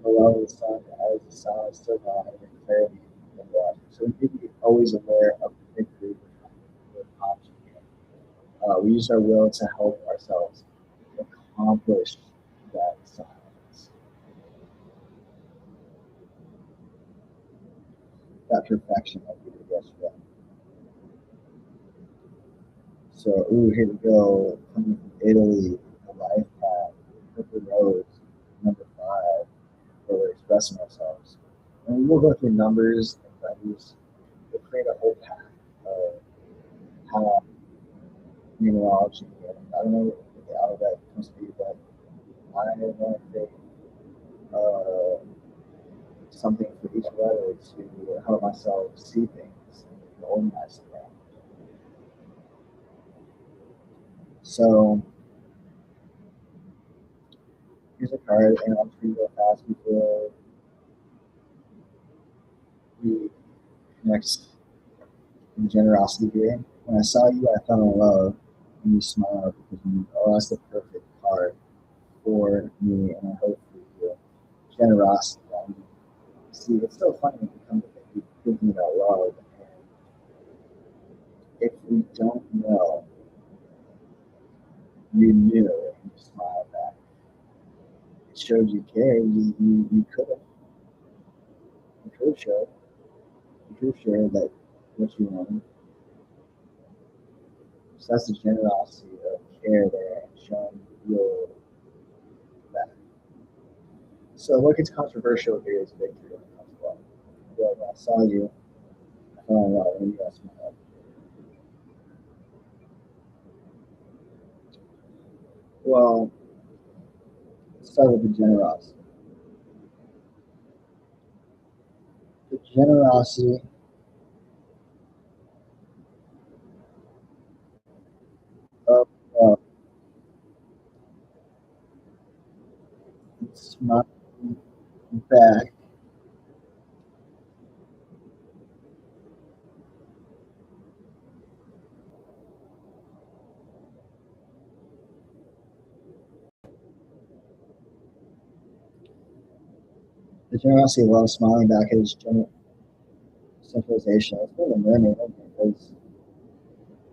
below the sun, as the sun is still not having clarity in water. So we need to be always aware of the victory we're accomplishing here. We use our will to help ourselves accomplish that silence, that perfection that we did yesterday. So, ooh, here we go. Coming from Italy, a life path, Purple Rose, number 5, where we're expressing ourselves. And we'll go through numbers and letters. We'll create a whole path of how numerology, and I don't know what the alphabet comes to be, but I want to create uh, something for each letter to help myself see things and organize them. So here's a card, and I'll just read real fast before we connect in generosity here. When I saw you, I fell in love, and you smiled because you knew, oh, that's the perfect card for me, and I hope for you. Generosity. I mean, see, it's so funny when you come to thinking about love, and if we don't know, you knew, and you smiled back. It showed you care. You could have showed, you could have shared that what you wanted. So that's the generosity of care there and showing your back. So what gets controversial here is victory when it comes to love. Well, when I saw you, I fell in love, and you asked my love. Well, let's start with the generosity. The generosity of love. Smiling back. The generosity of love smiling back is centralization. It's really a mermaid because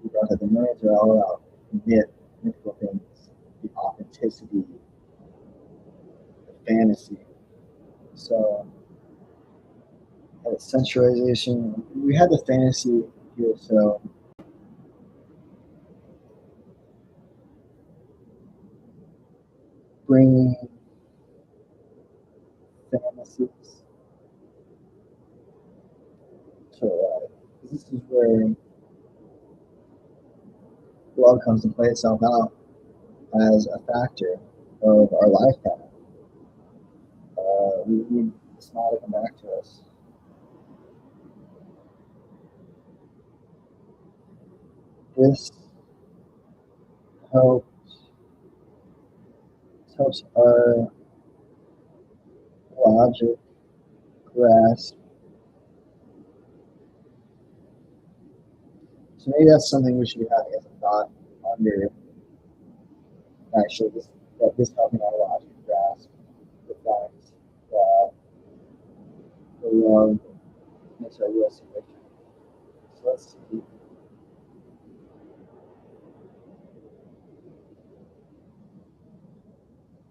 we brought that the mermaids are all about mythical things, the authenticity, the fantasy. So centralization. We had the fantasy here, so bringing fantasies to life. This is where love comes to play itself out as a factor of our life path. We need the smile to come back to us. This helps helps our logic grasp. So maybe that's something we should be having as a thought under actually this helping our logic grasp the fact that the love makes our real situation. So let's see.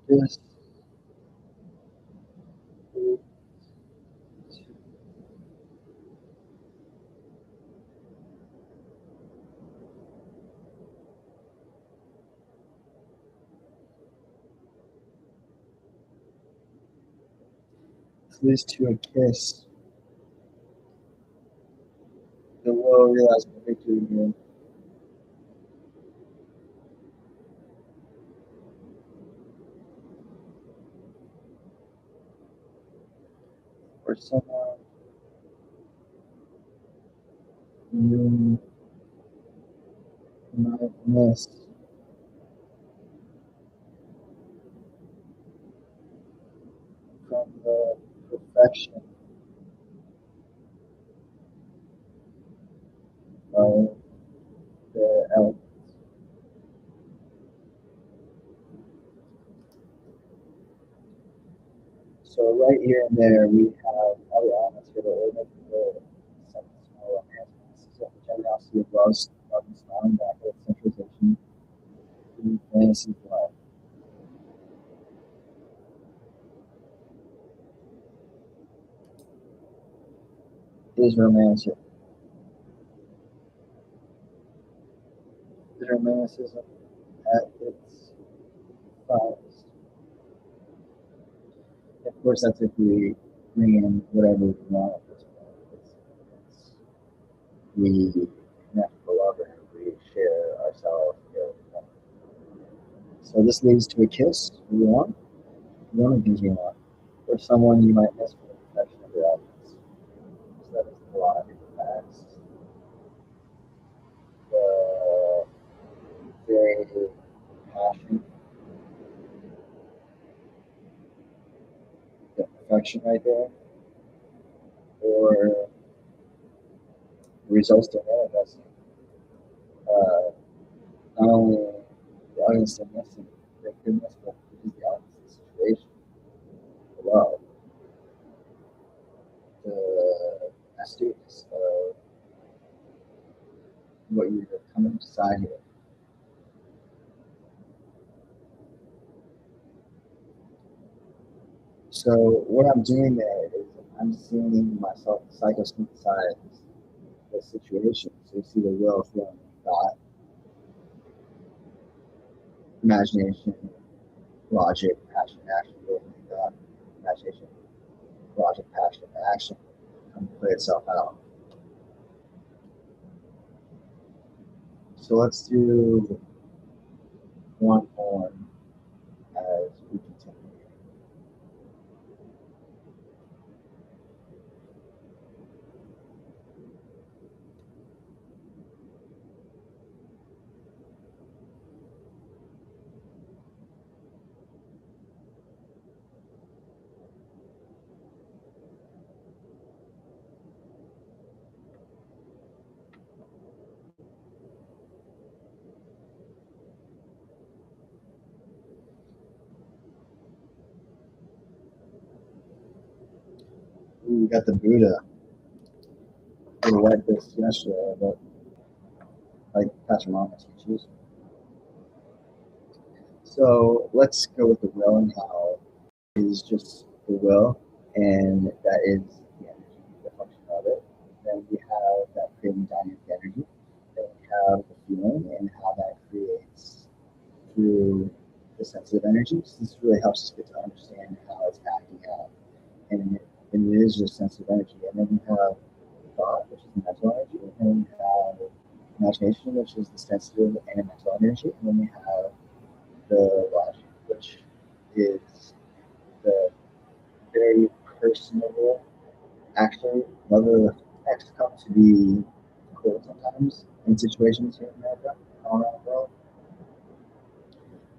This leads to a kiss. The will realize the victory here. For someone you might miss from the perfection of the element. So right here and there we have all the elements here that we're making the small romance. So the generosity of love and smiling back with centralization to fantasy life is romantic. Is romanticism at its finest. Of course, that's if we bring in whatever we want at this point. It's, we connect with the lover, we share ourselves together. So this leads to a kiss. We want one of these we want, or someone you might miss for the perfection of your actions. So that is the line of facts. The very passion, the perfection right there, or the results they're manifesting. Uh, Not only the audience they're missing, their goodness, but because the audience, the situation, the love, the astuteness of what you're coming to decide here. So what I'm doing there is I'm seeing myself psychosynthesize the situation. So you see the will, feeling, thought, imagination, logic, passion, action, will, thought, imagination, logic, passion, action come play itself out. So let's do one more as we continue. Ooh, we got the Buddha. We read this yesterday, but like Patrick Mama's teaches. So let's go with the will and how it is just the will, and that is the energy, the function then we have that creating dynamic energy. Then we have the feeling and how that creates through the sensitive energy. So this really helps us get to understand how it's acting out. And it is just sensitive energy. And then we have thought, which is the mental energy. And then we have imagination, which is the sensitive and mental energy. And then we have the logic, which is the very personable, actually, level of X come to be cool sometimes in situations here in America, all around the world.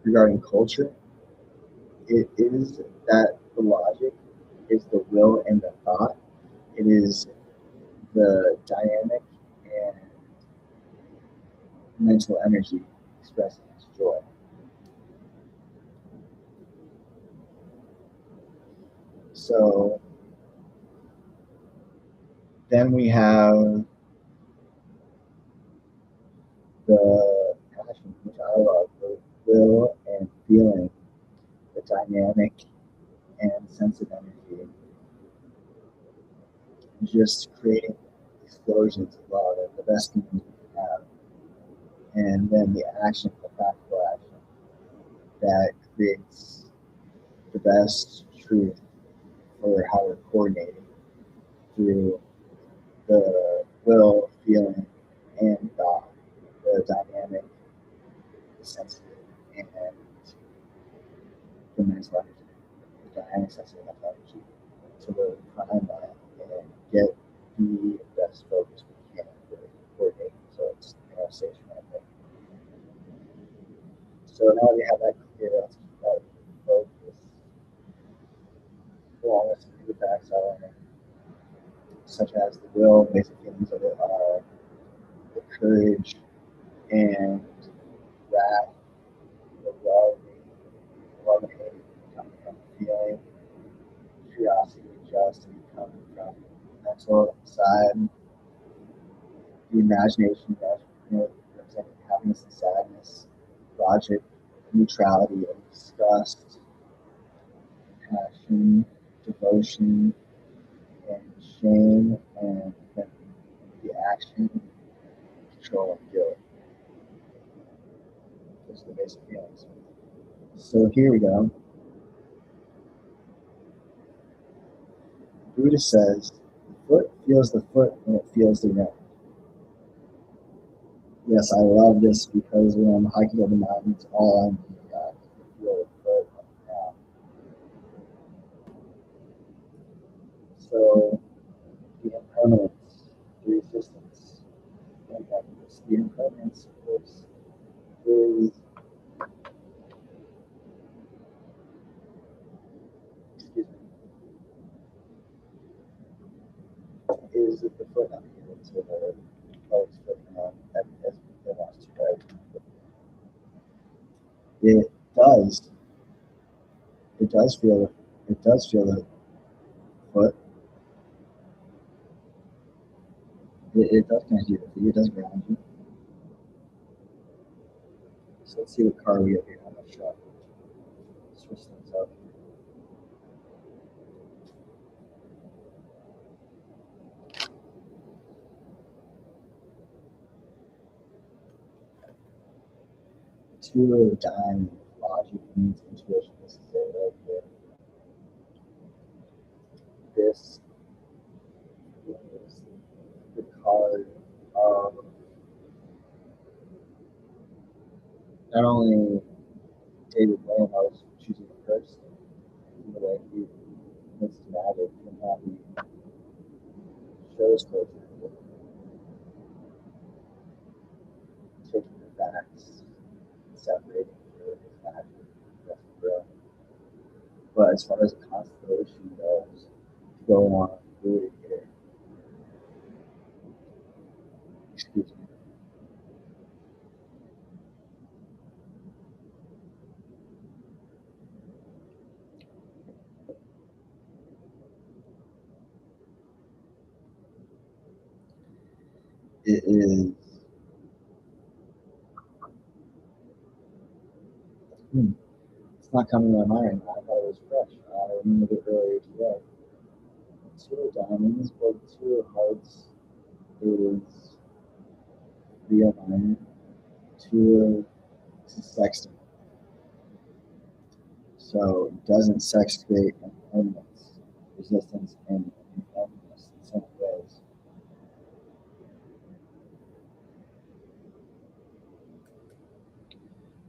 Regarding culture, it is that the logic is the will and the thought. It is the dynamic and mental energy expressing its joy. So then we have the passion, which I love, the will and feeling, the dynamic and sense of energy, just creating explosions of love and the best things we can have. And then the action, the practical action that creates the best truth for how we're coordinating through the will, feeling, and thought, the dynamic, the sensitive, and the mental energy, the dynamic, sensitive, mental energy to really prime that and get the best focus we can for coordinating results in our station right there. So now we have that clear, let's keep that focus along with some feedbacks on it, such as the will, basic feelings of it are the courage and wrath, the love and hate coming from the feeling, curiosity and jealousy coming from the mental side, the imagination that representing happiness and sadness, logic, neutrality and disgust, passion, devotion, and shame, and then the action, control, and guilt. Those are the basic feelings. So here we go. Buddha says, the foot feels the foot when it feels the ground. Yes, I love this because when I'm hiking up the mountains, all I need is to feel the foot on the ground. So the impermanence, the resistance, the impermanence. The impermanence, of course, is, excuse me, is the foot not being able to always foot as it wants to, right? It does. It does feel. It does feel the foot. It does connect you to the feet. It does ground you. So let's see what car we have here. I'm not sure. Switch things up. Two dime logic means intuition. This is it right here. This is the card of not only David Blaine, I was choosing it first, in the way he makes his magic and how he shows culture, taking the facts, separating his magic, that's real. But as far as the constellation goes, to go on through here, excuse me, it is. Hmm, it's not coming to my mind. I thought it was fresh. I remembered it earlier today. Two of diamonds, but two of hearts. is realigning to sexting. So it doesn't sextate impermanence, resistance, and impermanence in some ways.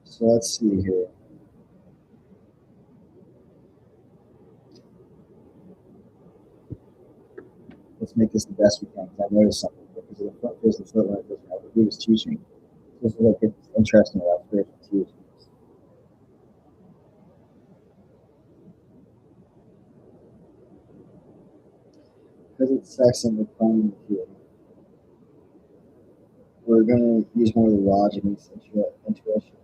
So let's see here. Let's make this the best we can because I noticed something. Because the front goes the foot when it goes right. He was teaching. This is like it's interesting about spiritual teachings. Because it's sex and reclaiming the field, we're going to use more of the logic and intuition.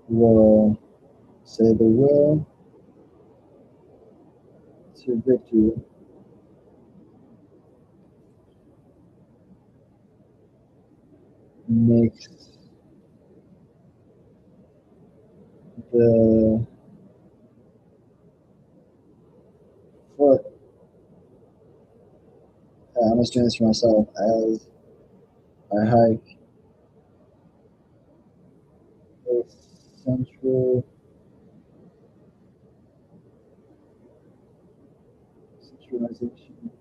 We'll say the will to victory makes the foot, I'm just doing this for myself, as I hike a central centralization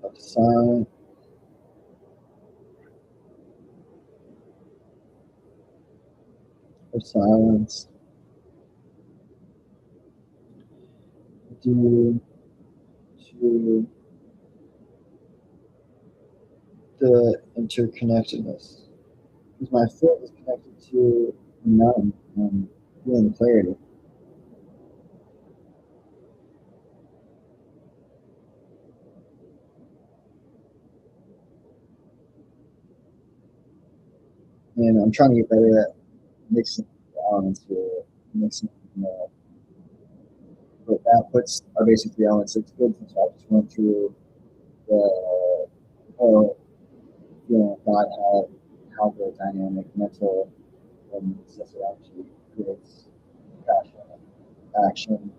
of silence due to the interconnectedness. Because my foot is connected to the mountain and feeling clarity. And I'm trying to get better at mixing the elements here, mixing, but that puts our basic three elements. It's good since I just went through the whole God had how the dynamic mental and sociology creates passion, action,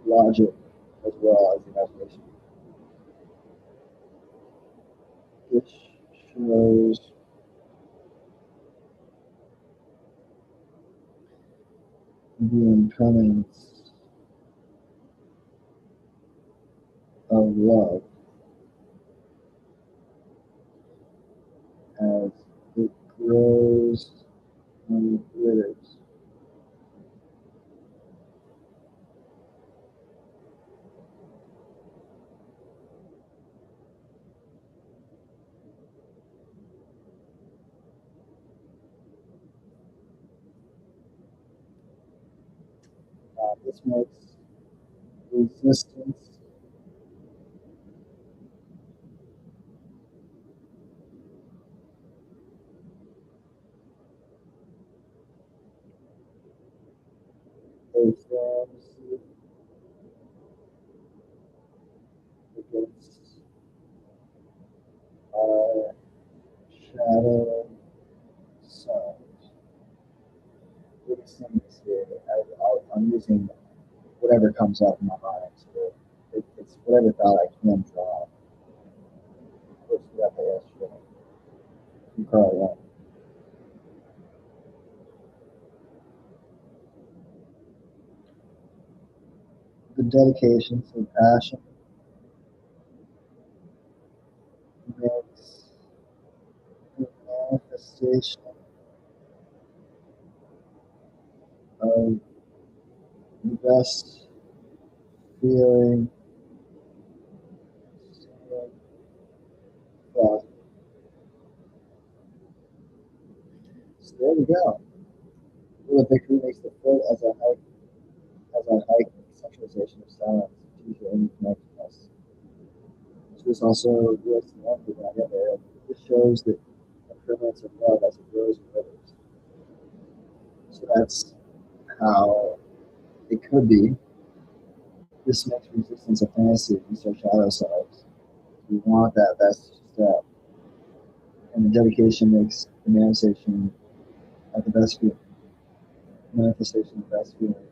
logic, as well as imagination. This shows the impermanence of love as it grows and withers. This makes resistance a pharmacy against our shadow selves. We're just saying this here. I'm using whatever comes up in my mind. So it's whatever thought I can draw. Which we got the yesterday. You probably won't. The dedication to passion makes the manifestation of the best feeling thought. So there we go. The victory makes the foot as I hike centralization of silence due to interconnectedness. So this also was the one thing I got there. This shows that impermanence of love as it grows and withers. So that's how it could be. This makes resistance a fantasy and start shadow selves. We want that best step. And the dedication makes the manifestation of the best feeling. Manifestation of the best feeling.